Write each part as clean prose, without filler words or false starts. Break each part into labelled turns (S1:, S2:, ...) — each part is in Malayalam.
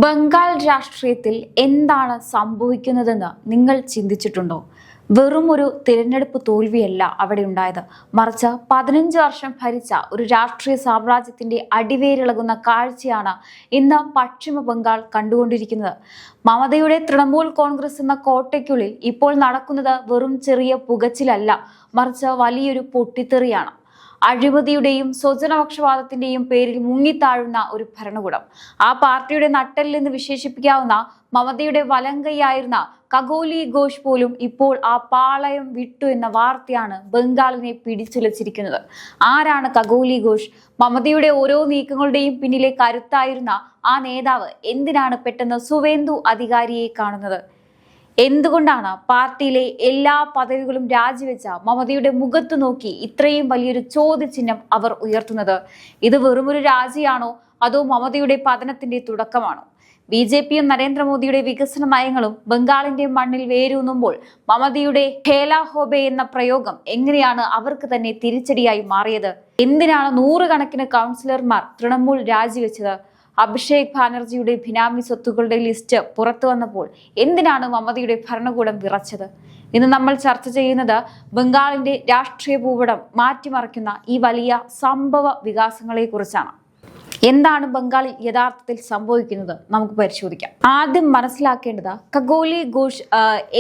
S1: ബംഗാൾ രാഷ്ട്രീയത്തിൽ എന്താണ് സംഭവിക്കുന്നതെന്ന് നിങ്ങൾ ചിന്തിച്ചിട്ടുണ്ടോ? വെറും ഒരു തിരഞ്ഞെടുപ്പ് തോൽവിയല്ല അവിടെ ഉണ്ടായത്, മറിച്ച് 15 വർഷം ഭരിച്ച ഒരു രാഷ്ട്രീയ സാമ്രാജ്യത്തിന്റെ അടിവേരിളകുന്ന കാഴ്ചയാണ് ഇന്ന് പശ്ചിമ ബംഗാൾ കണ്ടുകൊണ്ടിരിക്കുന്നത്. മമതയുടെ തൃണമൂൽ കോൺഗ്രസ് എന്ന കോട്ടയ്ക്കുള്ളിൽ ഇപ്പോൾ നടക്കുന്നത് വെറും ചെറിയ പുകച്ചിലല്ല, മറിച്ച് വലിയൊരു പൊട്ടിത്തെറിയാണ്. അഴിമതിയുടെയും സ്വജനപക്ഷപാതത്തിന്റെയും പേരിൽ മുങ്ങിത്താഴുന്ന ഒരു ഭരണകൂടം. ആ പാർട്ടിയുടെ നട്ടെല്ലെന്ന് വിശേഷിപ്പിക്കാവുന്ന മമതയുടെ വലങ്കൈയായിരുന്ന കഗോലി ഘോഷ് പോലും ഇപ്പോൾ ആ പാളയം വിട്ടു എന്ന വാർത്തയാണ് ബംഗാളിനെ പിടിച്ചുലച്ചിരിക്കുന്നത്. ആരാണ് കഗോലി ഘോഷ്? മമതയുടെ ഓരോ നീക്കങ്ങളുടെയും പിന്നിലെ കരുത്തായിരുന്ന ആ നേതാവ് എന്തിനാണ് പെട്ടെന്ന് സുവേന്ദു അധികാരിയെ കാണുന്നത്? എന്തുകൊണ്ടാണ് പാർട്ടിയിലെ എല്ലാ പദവികളും രാജിവെച്ച മമതയുടെ മുഖത്ത് നോക്കി ഇത്രയും വലിയൊരു ചോദ്യചിഹ്നം അവർ ഉയർത്തുന്നത്? ഇത് വെറുമൊരു രാജിയാണോ, അതോ മമതയുടെ പതനത്തിന്റെ തുടക്കമാണോ? BJPയും നരേന്ദ്രമോദിയുടെ വികസന നയങ്ങളും ബംഗാളിന്റെ മണ്ണിൽ വേരൂന്നുമ്പോൾ മമതയുടെ ഹേല ഹോബെ എന്ന പ്രയോഗം എങ്ങനെയാണ് അവർക്ക് തന്നെ തിരിച്ചടിയായി മാറിയത്? എന്തിനാണ് നൂറുകണക്കിന് കൗൺസിലർമാർ തൃണമൂൽ രാജിവെച്ചത്? അഭിഷേക് ബാനർജിയുടെ ബിനാമി സ്വത്തുക്കളുടെ ലിസ്റ്റ് പുറത്തു വന്നപ്പോൾ എന്തിനാണ് മമതയുടെ ഭരണകൂടം വിറച്ചത്? ഇന്ന് നമ്മൾ ചർച്ച ചെയ്യുന്നത് ബംഗാളിന്റെ രാഷ്ട്രീയ ഭൂപടം മാറ്റിമറിക്കുന്ന ഈ വലിയ സംഭവ വികാസങ്ങളെ കുറിച്ചാണ്. എന്താണ് ബംഗാളിൽ യഥാർത്ഥത്തിൽ സംഭവിക്കുന്നത് നമുക്ക് പരിശോധിക്കാം. ആദ്യം മനസ്സിലാക്കേണ്ടത് കഗോലി ഘോഷ്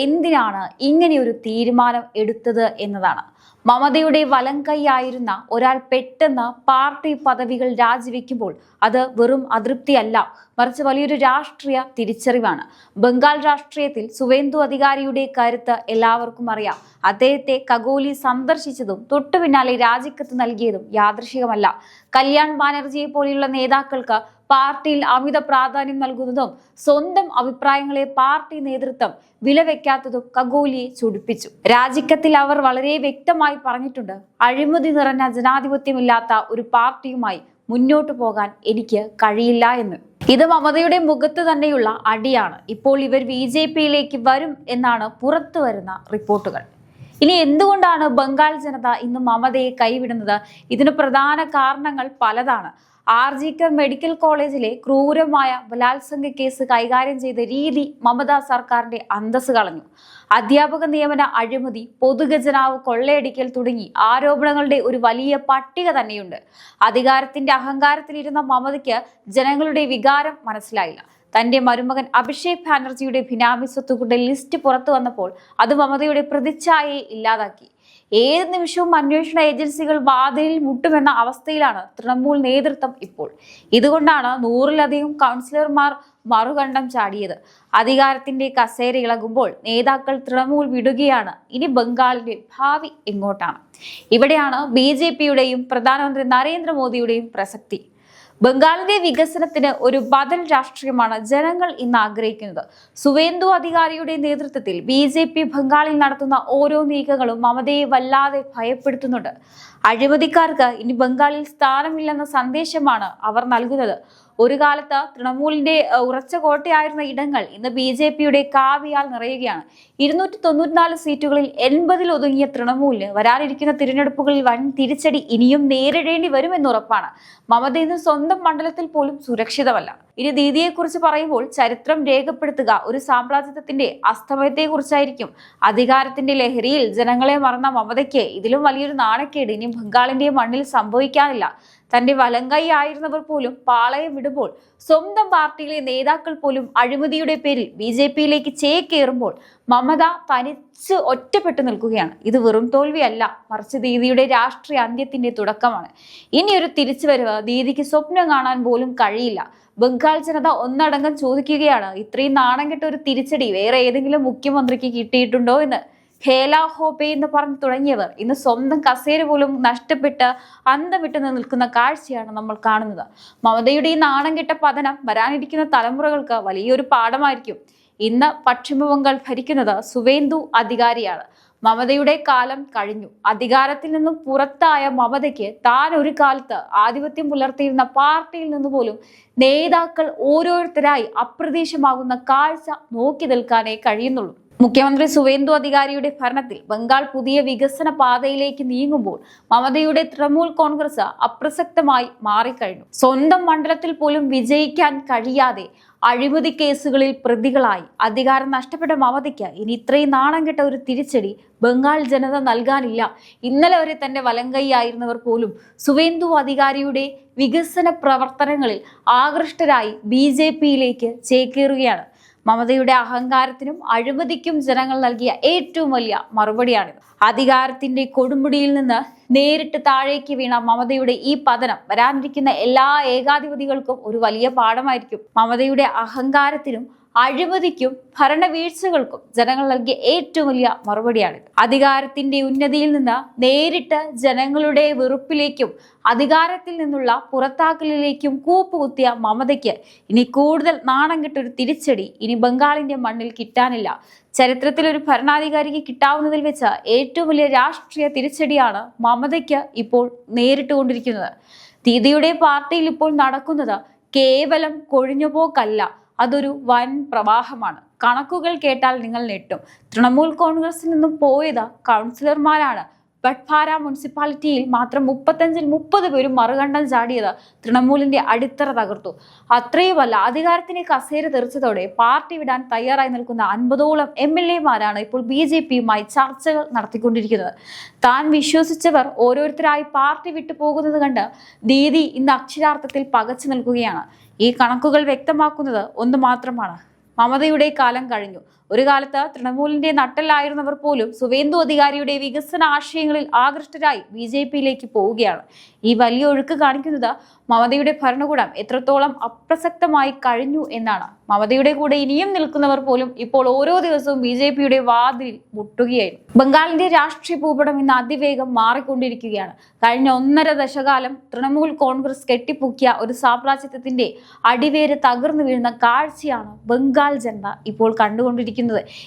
S1: എന്തിനാണ് ഇങ്ങനെയൊരു തീരുമാനം എടുത്തത് എന്നതാണ്. മമതയുടെ വലങ്കൈയായിരുന്ന ഒരാൾ പെട്ടെന്ന് പാർട്ടി പദവികൾ രാജിവെക്കുമ്പോൾ അത് വെറും അതൃപ്തിയല്ല, മറിച്ച് വലിയൊരു രാഷ്ട്രീയ തിരിച്ചറിവാണ്. ബംഗാൾ രാഷ്ട്രീയത്തിൽ സുവേന്ദു അധികാരിയുടെ കരുത്ത് എല്ലാവർക്കും അറിയാം. അദ്ദേഹത്തെ കഗോലി സന്ദർശിച്ചതും തൊട്ടു പിന്നാലെ രാജിക്കത്ത് നൽകിയതും യാദൃശികമല്ല. കല്യാൺ ബാനർജിയെ പോലെയുള്ള നേതാക്കൾക്ക് പാർട്ടിയിൽ അമിത പ്രാധാന്യം നൽകുന്നതും സ്വന്തം അഭിപ്രായങ്ങളെ പാർട്ടി നേതൃത്വം വിലവെക്കാത്തതും കഗോലിയെ ചൊടിപ്പിച്ചു. രാജിക്കത്തിൽ അവർ വളരെ വ്യക്തമായി പറഞ്ഞിട്ടുണ്ട്, അഴിമതി നിറഞ്ഞ ജനാധിപത്യമില്ലാത്ത ഒരു പാർട്ടിയുമായി മുന്നോട്ടു പോകാൻ എനിക്ക് കഴിയില്ല എന്ന്. ഇത് മമതയുടെ മുഖത്ത് തന്നെയുള്ള അടിയാണ്. ഇപ്പോൾ ഇവർ BJPയിലേക്ക് വരും എന്നാണ് പുറത്തു വരുന്ന റിപ്പോർട്ടുകൾ. ഇനി എന്തുകൊണ്ടാണ് ബംഗാൾ ജനത ഇന്ന് മമതയെ കൈവിടുന്നത്? ഇതിന് പ്രധാന കാരണങ്ങൾ പലതാണ്. RGKR മെഡിക്കൽ കോളേജിലെ ക്രൂരമായ ബലാത്സംഗ കേസ് കൈകാര്യം ചെയ്ത രീതി മമതാ സർക്കാരിന്റെ അന്തസ് കളഞ്ഞു. അധ്യാപക നിയമന അഴിമതി, പൊതുഖജനാവ് കൊള്ളയടിക്കൽ തുടങ്ങി ആരോപണങ്ങളുടെ ഒരു വലിയ പട്ടിക തന്നെയുണ്ട്. അധികാരത്തിന്റെ അഹങ്കാരത്തിലിരുന്ന മമതയ്ക്ക് ജനങ്ങളുടെ വികാരം മനസ്സിലായില്ല. തന്റെ മരുമകൻ അഭിഷേക് ബാനർജിയുടെ ബിനാമി സ്വത്തുക്കളുടെ ലിസ്റ്റ് പുറത്തു വന്നപ്പോൾ അത് മമതയുടെ പ്രതിച്ഛായയെ ഇല്ലാതാക്കി. ഏത് നിമിഷവും അന്വേഷണ ഏജൻസികൾ വാതിലിൽ മുട്ടുമെന്ന അവസ്ഥയിലാണ് തൃണമൂൽ നേതൃത്വം ഇപ്പോൾ. ഇതുകൊണ്ടാണ് 100-ലധികം കൗൺസിലർമാർ മറുകണ്ഠം ചാടിയത്. അധികാരത്തിന്റെ കസേര ഇളകുമ്പോൾ നേതാക്കൾ തൃണമൂൽ വിടുകയാണ്. ഇനി ബംഗാളിന്റെ ഭാവി എങ്ങോട്ടാണ്? ഇവിടെയാണ് BJPയുടെയും പ്രധാനമന്ത്രി നരേന്ദ്രമോദിയുടെയും പ്രസക്തി. ബംഗാളിന്റെ വികസനത്തിന് ഒരു ബദൽ രാഷ്ട്രീയമാണ് ജനങ്ങൾ ഇന്ന് ആഗ്രഹിക്കുന്നത്. സുവേന്ദു അധികാരിയുടെ നേതൃത്വത്തിൽ BJP ബംഗാളിൽ നടത്തുന്ന ഓരോ നീക്കങ്ങളും മമതയെ വല്ലാതെ ഭയപ്പെടുത്തുന്നുണ്ട്. അഴിമതിക്കാർക്ക് ഇനി ബംഗാളിൽ സ്ഥാനമില്ലെന്ന സന്ദേശമാണ് അവർ നൽകുന്നത്. ഒരു കാലത്ത് തൃണമൂലിന്റെ ഉറച്ച കോട്ടയായിരുന്ന ഇടങ്ങൾ ഇന്ന് BJPയുടെ കാവിയാൽ നിറയുകയാണ്. 294 സീറ്റുകളിൽ 80-ൽ ഒതുങ്ങിയ തൃണമൂലിന് വരാനിരിക്കുന്ന തിരഞ്ഞെടുപ്പുകളിൽ വൻ തിരിച്ചടി ഇനിയും നേരിടേണ്ടി വരുമെന്നുറപ്പാണ്. മമത ഇന്ന് സ്വന്തം മണ്ഡലത്തിൽ പോലും സുരക്ഷിതമല്ല. ഇനി ദീദിയെക്കുറിച്ച് പറയുമ്പോൾ ചരിത്രം രേഖപ്പെടുത്തുക ഒരു സാമ്രാജ്യത്വത്തിന്റെ അസ്തമയത്തെക്കുറിച്ചായിരിക്കും. അധികാരത്തിന്റെ ലഹരിയിൽ ജനങ്ങളെ മറന്ന മമതയ്ക്ക് ഇതിലും വലിയൊരു നാണക്കേട് ഇനി ബംഗാളിന്റെ മണ്ണിൽ സംഭവിക്കാനില്ല. തന്റെ വലങ്കൈ ആയിരുന്നവർ പോലും പാളയം വിടുമ്പോൾ, സ്വന്തം പാർട്ടിയിലെ നേതാക്കൾ പോലും അഴിമതിയുടെ പേരിൽ BJPയിലേക്ക് ചേക്കേറുമ്പോൾ മമത തനിച്ച് ഒറ്റപ്പെട്ടു നിൽക്കുകയാണ്. ഇത് വെറും തോൽവിയല്ല, മറിച്ച് ദീദിയുടെ രാഷ്ട്രീയ അന്ത്യത്തിന്റെ തുടക്കമാണ്. ഇനിയൊരു തിരിച്ചുവരവ് ദീദിക്ക് സ്വപ്നം കാണാൻ പോലും കഴിയില്ല. ബംഗാൾ ജനത ഒന്നടങ്കം ചോദിക്കുകയാണ്, ഇത്രയും നാണം കെട്ട ഒരു തിരിച്ചടി വേറെ ഏതെങ്കിലും മുഖ്യമന്ത്രിക്ക് കിട്ടിയിട്ടുണ്ടോ എന്ന്. ഹേല ഹോബെ എന്ന് പറഞ്ഞു തുടങ്ങിയവർ ഇന്ന് സ്വന്തം കസേര പോലും നഷ്ടപ്പെട്ട് അന്തം വിട്ടു നിൽക്കുന്ന കാഴ്ചയാണ് നമ്മൾ കാണുന്നത്. മമതയുടെ ഈ നാണം കെട്ട പതനം വരാനിരിക്കുന്ന തലമുറകൾക്ക് വലിയൊരു പാഠമായിരിക്കും. ഇന്ന് പശ്ചിമ ബംഗാൾ ഭരിക്കുന്നത് സുവേന്ദു അധികാരിയാണ്. മമതയുടെ കാലം കഴിഞ്ഞു. അധികാരത്തിൽ നിന്നും പുറത്തായ മമതയ്ക്ക് താൻ ഒരു കാലത്ത് ആധിപത്യം പുലർത്തിയിരുന്ന പാർട്ടിയിൽ നിന്ന് പോലും നേതാക്കൾ ഓരോരുത്തരായി അപ്രതീക്ഷമാകുന്ന കാഴ്ച നോക്കി നിൽക്കാനേ കഴിയുന്നുള്ളൂ. മുഖ്യമന്ത്രി സുവേന്ദു അധികാരിയുടെ ഭരണത്തിൽ ബംഗാൾ പുതിയ വികസന പാതയിലേക്ക് നീങ്ങുമ്പോൾ മമതയുടെ തൃണമൂൽ കോൺഗ്രസ് അപ്രസക്തമായി മാറിക്കഴിഞ്ഞു. സ്വന്തം മണ്ഡലത്തിൽ പോലും വിജയിക്കാൻ കഴിയാതെ അഴിമതി കേസുകളിൽ പ്രതികളായി അധികാരം നഷ്ടപ്പെട്ട മമതയ്ക്ക് ഇനി ഇത്രയും നാണം കെട്ട ഒരു തിരിച്ചടി ബംഗാൾ ജനത നൽകാനില്ല. ഇന്നലെ വരെ തന്റെ വലങ്കൈയായിരുന്നവർ പോലും സുവേന്ദു അധികാരിയുടെ വികസന പ്രവർത്തനങ്ങളിൽ ആകൃഷ്ടരായി BJPയിലേക്ക് ചേക്കേറുകയാണ്. മമതയുടെ അഹങ്കാരത്തിനും അഴിമതിക്കും ജനങ്ങൾ നൽകിയ ഏറ്റവും വലിയ മറുപടിയാണിത്. അധികാരത്തിന്റെ കൊടുമുടിയിൽ നിന്ന് നേരിട്ട് താഴേക്ക് വീണ മമതയുടെ ഈ പതനം വരാനിരിക്കുന്ന എല്ലാ ഏകാധിപതികൾക്കും ഒരു വലിയ പാഠമായിരിക്കും. മമതയുടെ അഹങ്കാരത്തിനും അഴിമതിക്കും ഭരണവീഴ്ചകൾക്കും ജനങ്ങൾ നൽകിയ ഏറ്റവും വലിയ മറുപടിയാണിത്. അധികാരത്തിന്റെ ഉന്നതിയിൽ നിന്ന് നേരിട്ട് ജനങ്ങളുടെ വെറുപ്പിലേക്കും അധികാരത്തിൽ നിന്നുള്ള പുറത്താക്കലിലേക്കും കൂപ്പുകുത്തിയ മമതയ്ക്ക് ഇനി കൂടുതൽ നാണം കെട്ടൊരു തിരിച്ചടി ഇനി ബംഗാളിന്റെ മണ്ണിൽ കിട്ടാനില്ല. ചരിത്രത്തിൽ ഒരു ഭരണാധികാരിക്ക് കിട്ടാവുന്നതിൽ വെച്ച് ഏറ്റവും വലിയ രാഷ്ട്രീയ തിരിച്ചടിയാണ് മമതയ്ക്ക് ഇപ്പോൾ നേരിട്ടുകൊണ്ടിരിക്കുന്നത്. ദീദിയുടെ പാർട്ടിയിൽ ഇപ്പോൾ നടക്കുന്നത് കേവലം കൊഴിഞ്ഞുപോക്കല്ല, അതൊരു വൻ പ്രവാഹമാണ്. കണക്കുകൾ കേട്ടാൽ നിങ്ങൾ ഞെട്ടും. തൃണമൂൽ കോൺഗ്രസിൽ നിന്നും പോയത് കൗൺസിലർമാരാണ്. ബട്ട്പാര മുനിസിപ്പാലിറ്റിയിൽ മാത്രം 35-30 പേരും മറുകണ്ഠം ചാടിയത് തൃണമൂലിന്റെ അടിത്തറ തകർത്തു. അത്രയുമല്ല, അധികാരത്തിന് കസേര തെറിച്ചതോടെ പാർട്ടി വിടാൻ തയ്യാറായി നിൽക്കുന്ന 50ഓളം MLA-മാരാണ് ഇപ്പോൾ BJPയുമായി ചർച്ചകൾ നടത്തിക്കൊണ്ടിരിക്കുന്നത്. താൻ വിശ്വസിച്ചവർ ഓരോരുത്തരായി പാർട്ടി വിട്ടു പോകുന്നത് കണ്ട് ദീദി ഇന്ന് അക്ഷരാർത്ഥത്തിൽ പകച്ചു നിൽക്കുകയാണ്. ഈ കണക്കുകൾ വ്യക്തമാക്കുന്നത് ഒന്ന് മാത്രമാണ്: മമതയുടെ കാലം കഴിഞ്ഞു. ഒരു കാലത്ത് തൃണമൂലിന്റെ നട്ടലായിരുന്നവർ പോലും സുവേന്ദു അധികാരിയുടെ വികസന ആശയങ്ങളിൽ ആകൃഷ്ടരായി BJPയിലേക്ക് പോവുകയാണ്. ഈ വലിയ ഒഴുക്ക് കാണിക്കുന്നത് മമതയുടെ ഭരണകൂടം എത്രത്തോളം അപ്രസക്തമായി കഴിഞ്ഞു എന്നാണ്. മമതയുടെ കൂടെ ഇനിയും നിൽക്കുന്നവർ പോലും ഇപ്പോൾ ഓരോ ദിവസവും BJPയുടെ വാതിലിൽ മുട്ടുകയായിരുന്നു. ബംഗാളിന്റെ രാഷ്ട്രീയ ഭൂപടം ഇന്ന് അതിവേഗം മാറിക്കൊണ്ടിരിക്കുകയാണ്. കഴിഞ്ഞ 1.5 ദശകാലം തൃണമൂൽ കോൺഗ്രസ് കെട്ടിപ്പൊക്കിയ ഒരു സാമ്രാജ്യത്വത്തിന്റെ അടിവേര് തകർന്നു വീഴുന്ന കാഴ്ചയാണ് ബംഗാൾ ജനത ഇപ്പോൾ കണ്ടുകൊണ്ടിരിക്കുന്നത്.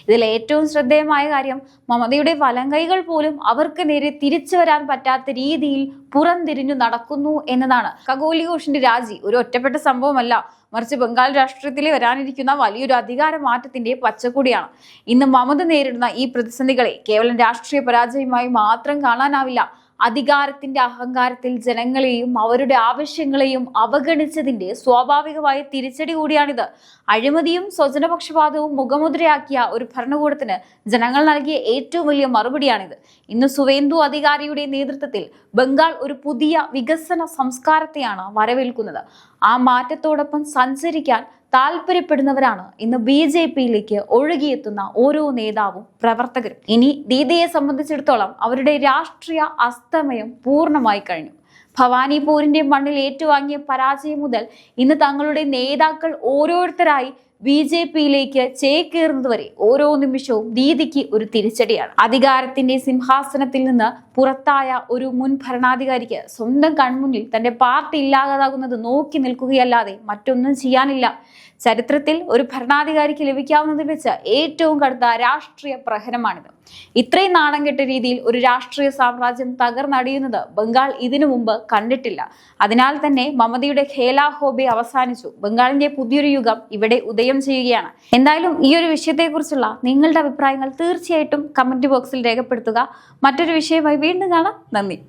S1: ഇതിൽ ഏറ്റവും ശ്രദ്ധേയമായ കാര്യം മമതയുടെ വലങ്കൈകൾ പോലും അവർക്ക് നേരെ തിരിച്ചു വരാൻ പറ്റാത്ത രീതിയിൽ പുറംതിരിഞ്ഞു നടക്കുന്നു എന്നതാണ്. കഗോലി ഘോഷിന്റെ രാജി ഒരു ഒറ്റപ്പെട്ട സംഭവമല്ല, മറിച്ച് ബംഗാൾ രാഷ്ട്രീയത്തിലെ വരാനിരിക്കുന്ന വലിയൊരു അധികാര മാറ്റത്തിന്റെ പച്ചക്കൊടിയാണ്. ഇന്ന് മമത നേരിടുന്ന ഈ പ്രതിസന്ധികളെ കേവലം രാഷ്ട്രീയ പരാജയമായി മാത്രം കാണാനാവില്ല. അധികാരത്തിന്റെ അഹങ്കാരത്തിൽ ജനങ്ങളെയും അവരുടെ ആവശ്യങ്ങളെയും അവഗണിച്ചതിന്റെ സ്വാഭാവികമായ തിരിച്ചടി കൂടിയാണിത്. അഴിമതിയും സ്വജനപക്ഷപാതവും മുഖമുദ്രയാക്കിയ ഒരു ഭരണകൂടത്തിന് ജനങ്ങൾ നൽകിയ ഏറ്റവും വലിയ മറുപടിയാണിത്. ഇന്ന് സുവേന്ദു അധികാരിയുടെ നേതൃത്വത്തിൽ ബംഗാൾ ഒരു പുതിയ വികസന സംസ്കാരത്തെയാണ് വരവേൽക്കുന്നത്. ആ മാറ്റത്തോടൊപ്പം സഞ്ചരിക്കാൻ താല്പര്യപ്പെടുന്നവരാണ് ഇന്ന് BJPയിലേക്ക് ഒഴുകിയെത്തുന്ന ഓരോ നേതാവും പ്രവർത്തകരും. ഇനി ദീദിയെ സംബന്ധിച്ചിടത്തോളം അവരുടെ രാഷ്ട്രീയ അസ്തമയം പൂർണ്ണമായി കഴിഞ്ഞു. ഭവാനിപൂരിന്റെ മണ്ണിൽ ഏറ്റുവാങ്ങിയ പരാജയം മുതൽ ഇന്ന് തങ്ങളുടെ നേതാക്കൾ ഓരോരുത്തരായി BJPയിലേക്ക് ചേക്കേറുന്നതുവരെ ഓരോ നിമിഷവും ദീദിക്ക് ഒരു തിരിച്ചടിയാണ്. അധികാരത്തിന്റെ സിംഹാസനത്തിൽ നിന്ന് പുറത്തായ ഒരു മുൻ ഭരണാധികാരിക്ക് സ്വന്തം കൺമുന്നിൽ തന്റെ പാർട്ടി ഇല്ലാതാകുന്നത് നോക്കി നിൽക്കുകയല്ലാതെ മറ്റൊന്നും ചെയ്യാനില്ല. ചരിത്രത്തിൽ ഒരു ഭരണാധികാരിക്ക് ലഭിക്കാവുന്നതിൽ വെച്ച് ഏറ്റവും കടുത്ത രാഷ്ട്രീയ പ്രഹരമാണിത്. ഇത്രയും നാണം കെട്ട രീതിയിൽ ഒരു രാഷ്ട്രീയ സാമ്രാജ്യം തകർന്നടിയുന്നത് ബംഗാൾ ഇതിനു മുമ്പ് കണ്ടിട്ടില്ല. അതിനാൽ തന്നെ മമതയുടെ ഖേല ഹോബി അവസാനിച്ചു. ബംഗാളിന്റെ പുതിയൊരു യുഗം ഇവിടെ ഉദയം ചെയ്യുകയാണ്. എന്തായാലും ഈ ഒരു വിഷയത്തെക്കുറിച്ചുള്ള നിങ്ങളുടെ അഭിപ്രായങ്ങൾ തീർച്ചയായിട്ടും കമന്റ് ബോക്സിൽ രേഖപ്പെടുത്തുക. മറ്റൊരു വിഷയമായി വീണ്ടും കാണാം. നന്ദി.